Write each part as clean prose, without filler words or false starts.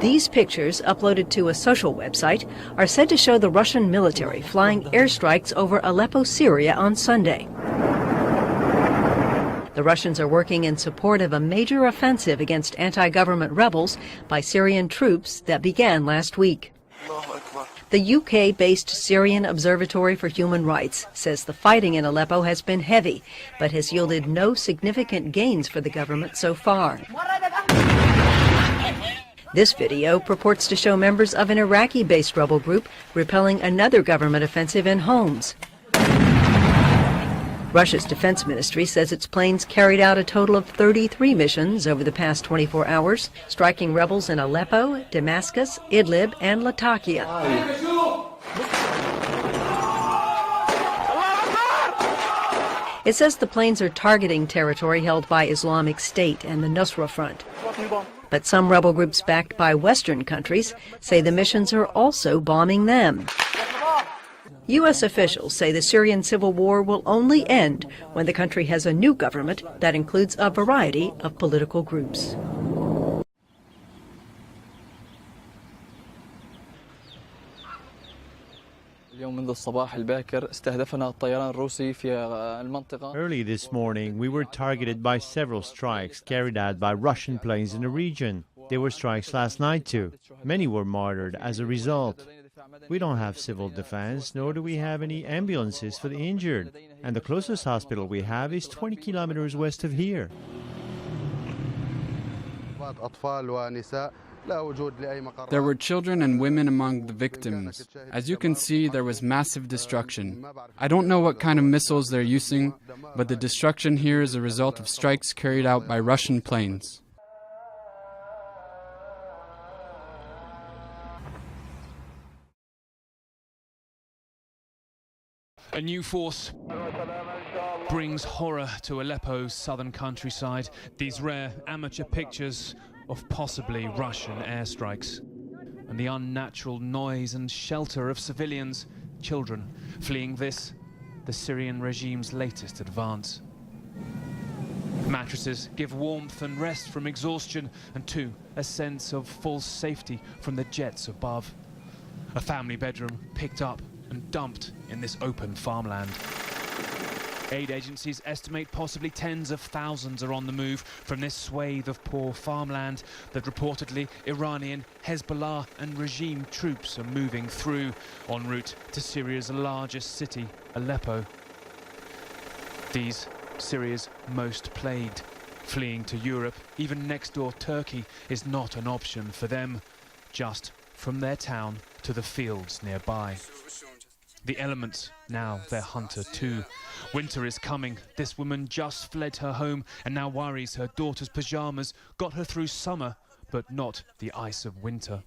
These pictures, uploaded to a social website, are said to show the Russian military flying airstrikes over Aleppo, Syria on Sunday. The Russians are working in support of a major offensive against anti-government rebels by Syrian troops that began last week. The UK-based Syrian Observatory for Human Rights says the fighting in Aleppo has been heavy, but has yielded no significant gains for the government so far. This video purports to show members of an Iraqi-based rebel group repelling another government offensive in Homs. Russia's defense ministry says its planes carried out a total of 33 missions over the past 24 hours, striking rebels in Aleppo, Damascus, Idlib, and Latakia. It says the planes are targeting territory held by Islamic State and the Nusra Front. But some rebel groups backed by Western countries say the missions are also bombing them. U.S. officials say the Syrian civil war will only end when the country has a new government that includes a variety of political groups. Early this morning, we were targeted by several strikes carried out by Russian planes in the region. There were strikes last night too. Many were martyred as a result. We don't have civil defense, nor do we have any ambulances for the injured. And the closest hospital we have is 20 kilometers west of here. There were children and women among the victims. As you can see, there was massive destruction. I don't know what kind of missiles they're using, but the destruction here is a result of strikes carried out by Russian planes. A new force brings horror to Aleppo's southern countryside. These rare amateur pictures of possibly Russian airstrikes and the unnatural noise and shelter of civilians, children fleeing this, the Syrian regime's latest advance. Mattresses give warmth and rest from exhaustion, and too, a sense of false safety from the jets above. A family bedroom picked up and dumped in this open farmland. Aid agencies estimate possibly tens of thousands are on the move from this swathe of poor farmland that reportedly Iranian, Hezbollah and regime troops are moving through en route to Syria's largest city, Aleppo. These, Syria's most plagued, fleeing to Europe, even next door Turkey, is not an option for them, just from their town to the fields nearby. The elements, now their hunter too. Winter is coming. This woman just fled her home and now worries her daughter's pajamas got her through summer, but not the ice of winter.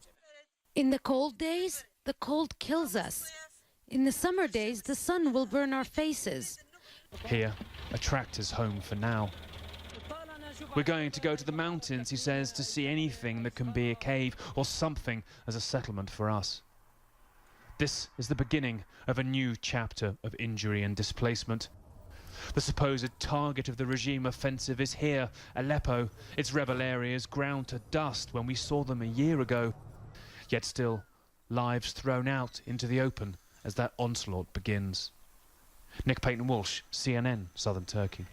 In the cold days, the cold kills us. In the summer days, the sun will burn our faces. Here, a tractor's home for now. We're going to go to the mountains, he says, to see anything that can be a cave or something as a settlement for us. This is the beginning of a new chapter of injury and displacement. The supposed target of the regime offensive is here, Aleppo, its rebel areas ground to dust when we saw them a year ago. Yet still, lives thrown out into the open as that onslaught begins. Nick Payton-Walsh, CNN, Southern Turkey.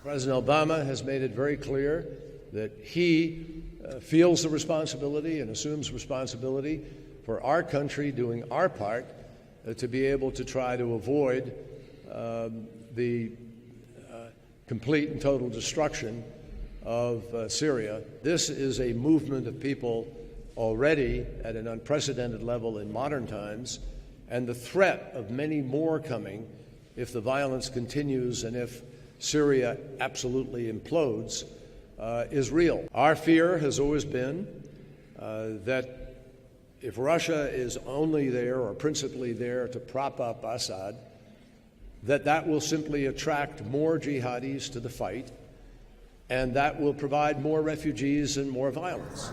President Obama has made it very clear that he feels the responsibility and assumes responsibility for our country doing our part to be able to try to avoid the complete and total destruction of Syria. This is a movement of people already at an unprecedented level in modern times, and the threat of many more coming if the violence continues and if Syria absolutely implodes is real. Our fear has always been that if Russia is only there or principally there to prop up Assad, that will simply attract more jihadis to the fight, and that will provide more refugees and more violence.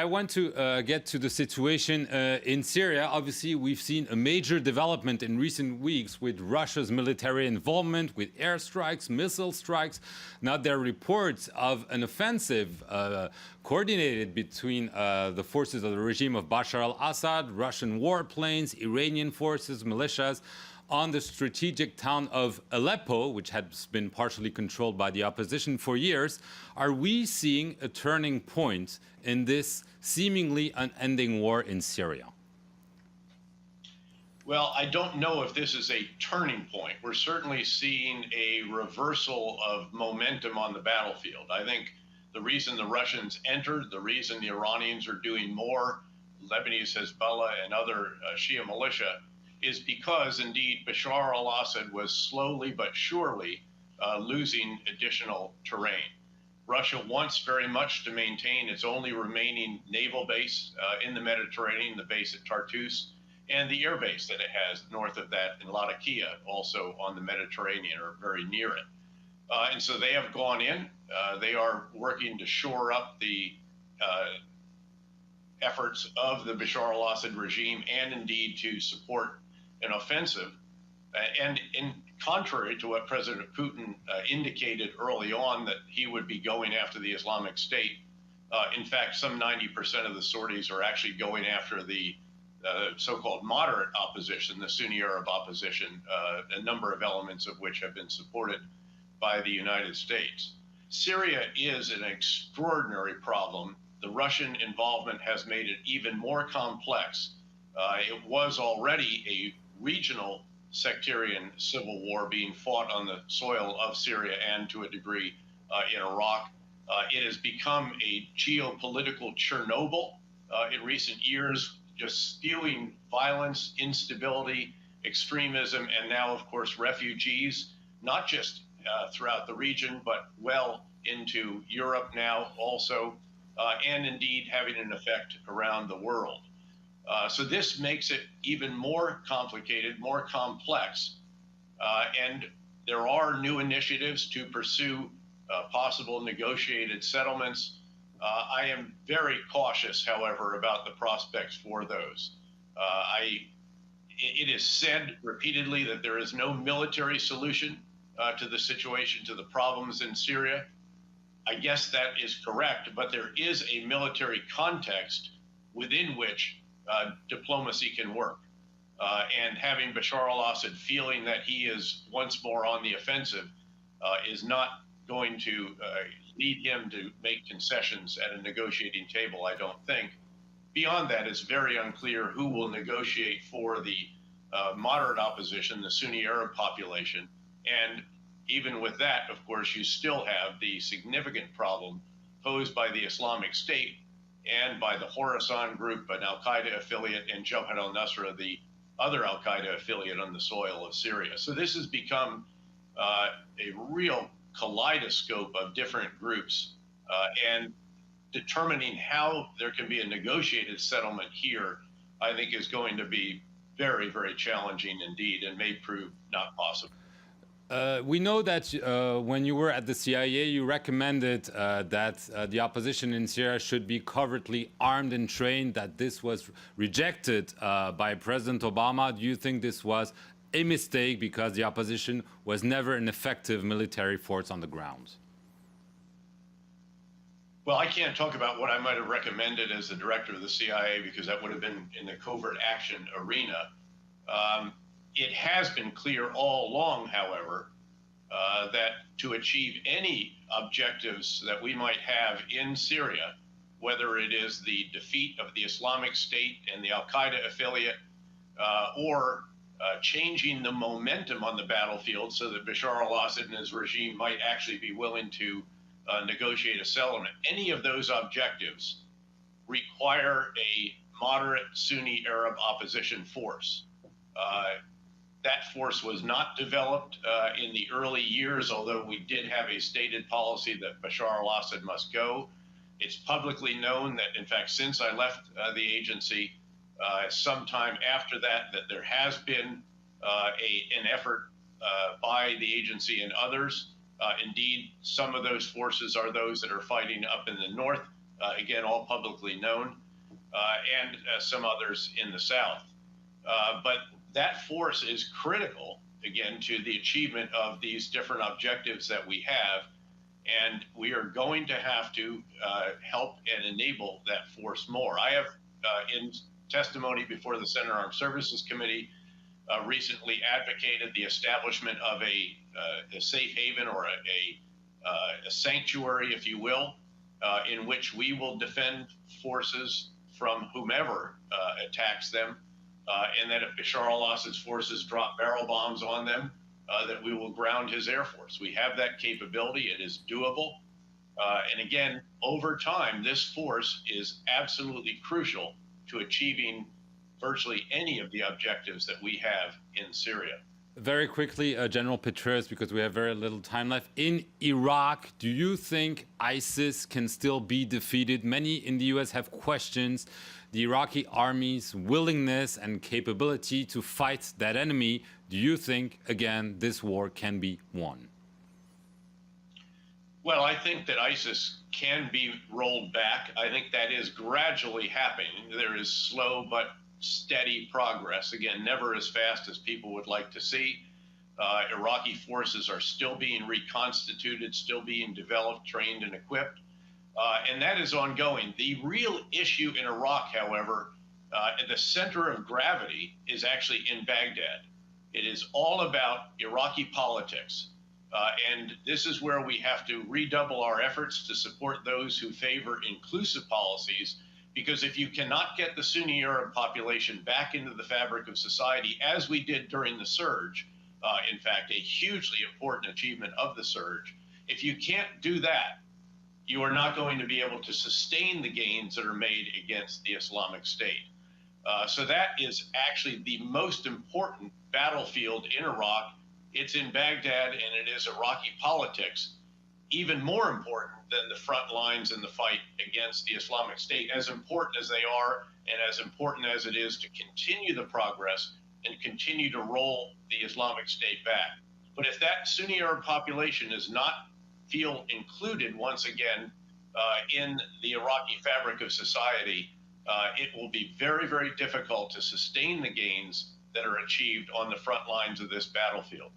I want to get to the situation in Syria. Obviously, we've seen a major development in recent weeks with Russia's military involvement, with airstrikes, missile strikes. Now there are reports of an offensive coordinated between the forces of the regime of Bashar al-Assad, Russian warplanes, Iranian forces, militias, on the strategic town of Aleppo, which has been partially controlled by the opposition for years. Are we seeing a turning point in this seemingly unending war in Syria? Well, I don't know if this is a turning point. We're certainly seeing a reversal of momentum on the battlefield. I think the reason the Russians entered, the reason the Iranians are doing more, Lebanese Hezbollah and other Shia militia, is because, indeed, Bashar al-Assad was slowly but surely losing additional terrain. Russia wants very much to maintain its only remaining naval base in the Mediterranean, the base at Tartus, and the air base that it has north of that in Latakia, also on the Mediterranean or very near it. And so they have gone in. They are working to shore up the efforts of the Bashar al-Assad regime and indeed to support an offensive. And in contrary to what President Putin indicated early on, that he would be going after the Islamic State, in fact, some 90% of the sorties are actually going after the so-called moderate opposition, the Sunni Arab opposition, a number of elements of which have been supported by the United States. Syria is an extraordinary problem. The Russian involvement has made it even more complex. It was already a regional sectarian civil war being fought on the soil of Syria and to a degree in Iraq. It has become a geopolitical Chernobyl in recent years, just spewing violence, instability, extremism, and now, of course, refugees, not just throughout the region, but well into Europe now also, and indeed having an effect around the world. So this makes it even more complicated, more complex, and there are new initiatives to pursue possible negotiated settlements. I am very cautious, however, about the prospects for those. It is said repeatedly that there is no military solution to the situation, to the problems in Syria. I guess that is correct, but there is a military context within which diplomacy can work. And having Bashar al-Assad feeling that he is once more on the offensive is not going to lead him to make concessions at a negotiating table, I don't think. Beyond that, it's very unclear who will negotiate for the moderate opposition, the Sunni Arab population. And even with that, of course, you still have the significant problem posed by the Islamic State and by the Khorasan group, an al-Qaeda affiliate, and Jabhat al-Nusra, the other al-Qaeda affiliate on the soil of Syria. So this has become a real kaleidoscope of different groups, and determining how there can be a negotiated settlement here, I think, is going to be very, very challenging indeed, and may prove not possible. We know that when you were at the CIA, you recommended that the opposition in Syria should be covertly armed and trained, that this was rejected by President Obama. Do you think this was a mistake because the opposition was never an effective military force on the ground? Well, I can't talk about what I might have recommended as the director of the CIA because that would have been in the covert action arena. It has been clear all along, however, that to achieve any objectives that we might have in Syria, whether it is the defeat of the Islamic State and the Al-Qaeda affiliate, or changing the momentum on the battlefield so that Bashar al-Assad and his regime might actually be willing to negotiate a settlement. Any of those objectives require a moderate Sunni Arab opposition force. That force was not developed in the early years, although we did have a stated policy that Bashar al-Assad must go. It's publicly known that, in fact, since I left the agency, sometime after that there has been an effort by the agency and others. Indeed, some of those forces are those that are fighting up in the north, again, all publicly known, and some others in the south. But that force is critical, again, to the achievement of these different objectives that we have. And we are going to have to help and enable that force more. I have, in testimony before the Senate Armed Services Committee, recently advocated the establishment of a safe haven or a sanctuary, if you will, in which we will defend forces from whomever attacks them, and that if Bashar al-Assad's forces drop barrel bombs on them, that we will ground his air force. We have that capability. It is doable. And again, over time, this force is absolutely crucial to achieving virtually any of the objectives that we have in Syria. Very quickly, General Petraeus, because we have very little time left. In Iraq, do you think ISIS can still be defeated? Many in the U.S. have questions the Iraqi army's willingness and capability to fight that enemy. Do you think, again, this war can be won? Well, I think that ISIS can be rolled back. I think that is gradually happening. There is slow but steady progress. Again, never as fast as people would like to see. Iraqi forces are still being reconstituted, still being developed, trained, and equipped. And that is ongoing. The real issue in Iraq, however, at the center of gravity is actually in Baghdad. It is all about Iraqi politics. And this is where we have to redouble our efforts to support those who favor inclusive policies, because if you cannot get the Sunni Arab population back into the fabric of society, as we did during the surge, in fact, a hugely important achievement of the surge, if you can't do that, you are not going to be able to sustain the gains that are made against the Islamic State. So that is actually the most important battlefield in Iraq. It's in Baghdad, and it is Iraqi politics, even more important than the front lines in the fight against the Islamic State, as important as they are and as important as it is to continue the progress and continue to roll the Islamic State back. But if that Sunni Arab population does not feel included once again in the Iraqi fabric of society, it will be very, very difficult to sustain the gains that are achieved on the front lines of this battlefield.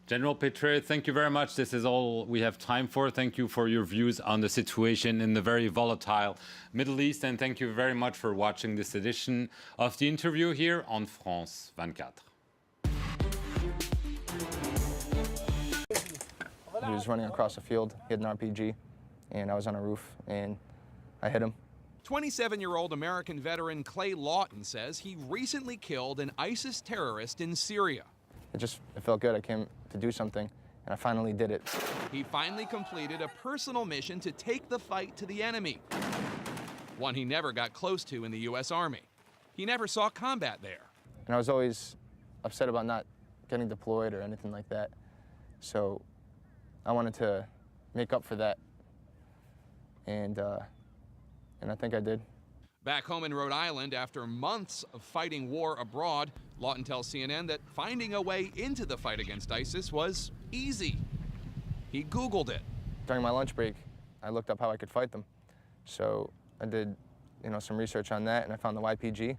General Petraeus, thank you very much. This is all we have time for. Thank you for your views on the situation in the very volatile Middle East, and thank you very much for watching this edition of the interview here on France 24. He was running across the field, he had an RPG, and I was on a roof, and I hit him. 27-year-old American veteran Clay Lawton says he recently killed an ISIS terrorist in Syria. It felt good. I came to do something, and I finally did it. He finally completed a personal mission to take the fight to the enemy, one he never got close to in the U.S. Army. He never saw combat there. And I was always upset about not getting deployed or anything like that. So I wanted to make up for that, and I think I did. Back home in Rhode Island, after months of fighting war abroad, Lawton tells CNN that finding a way into the fight against ISIS was easy. He Googled it. During my lunch break, I looked up how I could fight them. So I did, some research on that, and I found the YPG.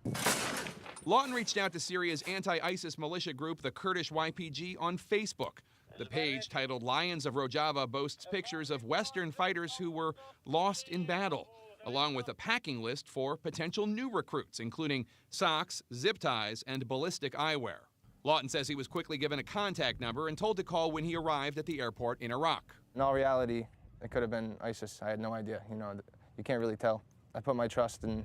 Lawton reached out to Syria's anti-ISIS militia group, the Kurdish YPG, on Facebook. The page, titled Lions of Rojava, boasts pictures of Western fighters who were lost in battle, along with a packing list for potential new recruits, including socks, zip ties, and ballistic eyewear. Lawton says he was quickly given a contact number and told to call when he arrived at the airport in Iraq. In all reality, it could have been ISIS. I had no idea. you can't really tell. I put my trust in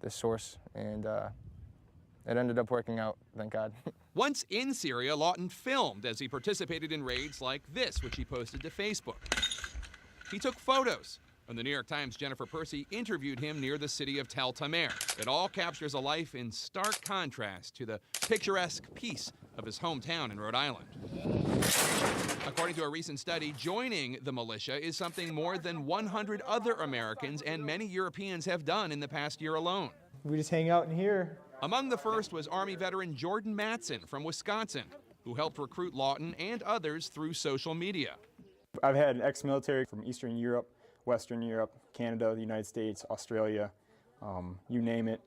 this source, and it ended up working out, thank God. Once in Syria, Lawton filmed as he participated in raids like this, which he posted to Facebook. He took photos, and the New York Times' Jennifer Percy interviewed him near the city of Tel Tamer. It all captures a life in stark contrast to the picturesque peace of his hometown in Rhode Island. According to a recent study, joining the militia is something more than 100 other Americans and many Europeans have done in the past year alone. We just hang out in here. Among the first was Army veteran Jordan Mattson from Wisconsin, who helped recruit Lawton and others through social media. I've had ex-military from Eastern Europe, Western Europe, Canada, the United States, Australia, you name it,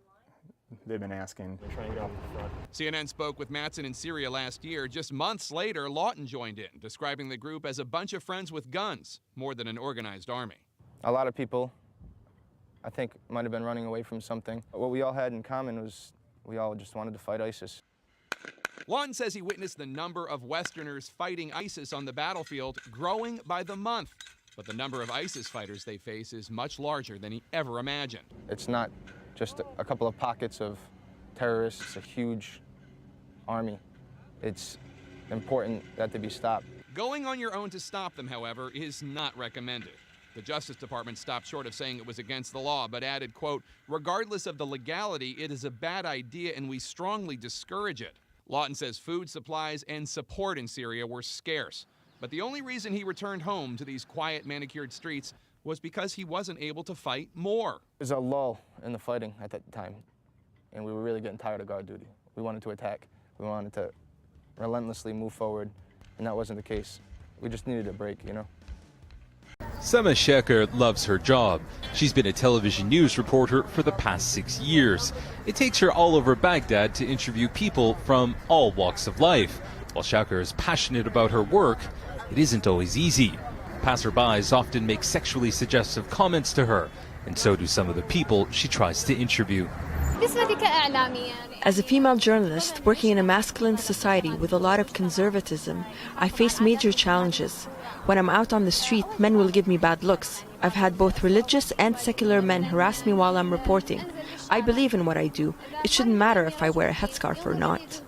they've been asking. They're trying to get off the front. CNN spoke with Mattson in Syria last year. Just months later, Lawton joined in, describing the group as a bunch of friends with guns, more than an organized army. A lot of people, I think, might have been running away from something. What we all had in common was we all just wanted to fight ISIS. Lawton says he witnessed the number of Westerners fighting ISIS on the battlefield growing by the month. But the number of ISIS fighters they face is much larger than he ever imagined. It's not just a couple of pockets of terrorists. It's a huge army. It's important that they be stopped. Going on your own to stop them, however, is not recommended. The Justice Department stopped short of saying it was against the law, but added, quote, regardless of the legality, it is a bad idea and we strongly discourage it. Lawton says food supplies and support in Syria were scarce. But the only reason he returned home to these quiet, manicured streets was because he wasn't able to fight more. There's a lull in the fighting at that time, and we were really getting tired of guard duty. We wanted to attack. We wanted to relentlessly move forward, and that wasn't the case. We just needed a break, you know? Sama Shekhar loves her job. She's been a television news reporter for the past 6 years. It takes her all over Baghdad to interview people from all walks of life. While Shekhar is passionate about her work, it isn't always easy. Passerbys often make sexually suggestive comments to her, and so do some of the people she tries to interview. As a female journalist working in a masculine society with a lot of conservatism, I face major challenges. When I'm out on the street, men will give me bad looks. I've had both religious and secular men harass me while I'm reporting. I believe in what I do. It shouldn't matter if I wear a headscarf or not.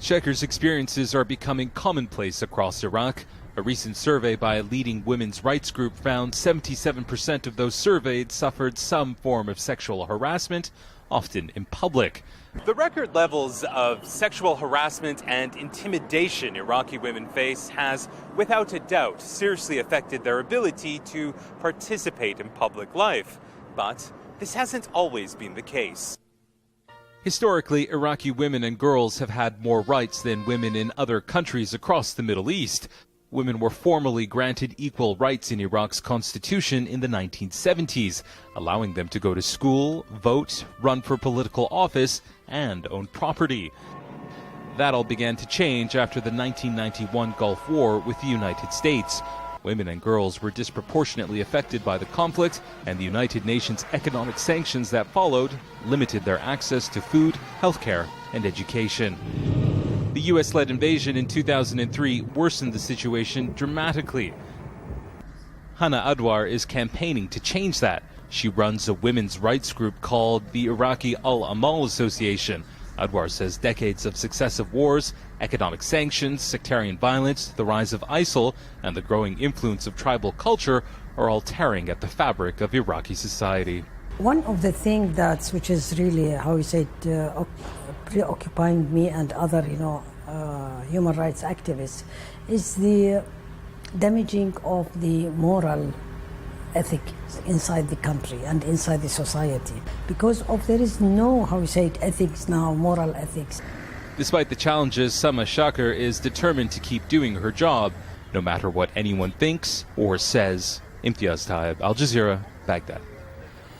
Shekhar's experiences are becoming commonplace across Iraq. A recent survey by a leading women's rights group found 77% of those surveyed suffered some form of sexual harassment, often in public. The record levels of sexual harassment and intimidation Iraqi women face has, without a doubt, seriously affected their ability to participate in public life. But this hasn't always been the case. Historically, Iraqi women and girls have had more rights than women in other countries across the Middle East. Women were formally granted equal rights in Iraq's constitution in the 1970s, allowing them to go to school, vote, run for political office, and own property. That all began to change after the 1991 Gulf War with the United States. Women and girls were disproportionately affected by the conflict, and the United Nations economic sanctions that followed limited their access to food, healthcare, and education. The U.S.-led invasion in 2003 worsened the situation dramatically. Hana Adwar is campaigning to change that. She runs a women's rights group called the Iraqi Al-Amal Association. Adwar says decades of successive wars, economic sanctions, sectarian violence, the rise of ISIL, and the growing influence of tribal culture are all tearing at the fabric of Iraqi society. One of the things which is really, how you say it, preoccupying me and other, human rights activists is the damaging of the moral ethic inside the country and inside the society. Because there is no, how you say it, ethics now, moral ethics. Despite the challenges, Sama Shekhar is determined to keep doing her job, no matter what anyone thinks or says. Imtiaz Taib, Al Jazeera, Baghdad.